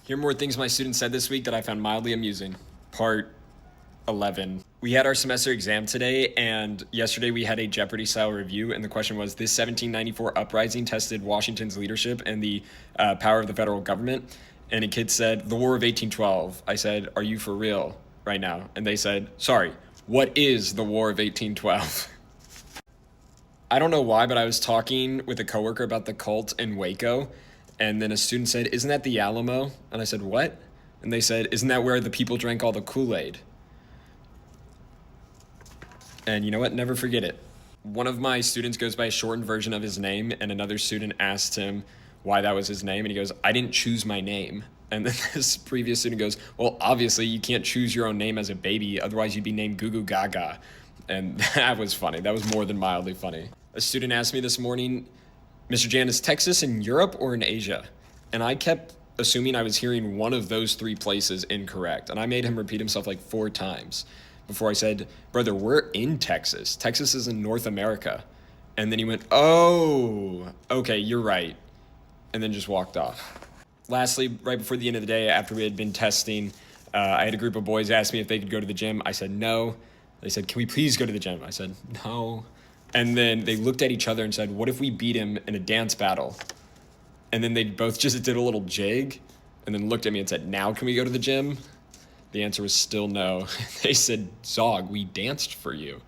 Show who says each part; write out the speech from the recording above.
Speaker 1: Here are more things my students said this week that I found mildly amusing. Part 11. We had our semester exam today, and yesterday we had a Jeopardy-style review, and the question was, this 1794 uprising tested Washington's leadership and the power of the federal government. And a kid said, the War of 1812. I said, are you for real right now? And they said, sorry, what is the War of 1812? I don't know why, but I was talking with a coworker about the cult in Waco, and then a student said, isn't that the Alamo? And I said, what? And they said, isn't that where the people drank all the Kool-Aid? And you know what? Never forget it. One of my students goes by a shortened version of his name, and another student asked him why that was his name, and he goes, I didn't choose my name. And then this previous student goes, well, obviously you can't choose your own name as a baby, otherwise you'd be named Goo Goo Gaga. And that was funny. That was more than mildly funny. A student asked me this morning, Mr. Jan, is Texas in Europe or in Asia? And I kept assuming I was hearing one of those three places incorrect. And I made him repeat himself like 4 times before I said, brother, we're in Texas. Texas is in North America. And then he went, oh, okay, you're right. And then just walked off. Lastly, right before the end of the day, after we had been testing, I had a group of boys ask me if they could go to the gym. I said, no. They said, can we please go to the gym? I said, no. And then they looked at each other and said, what if we beat him in a dance battle? And then they both just did a little jig and then looked at me and said, now can we go to the gym? The answer was still no. They said, Zog, we danced for you.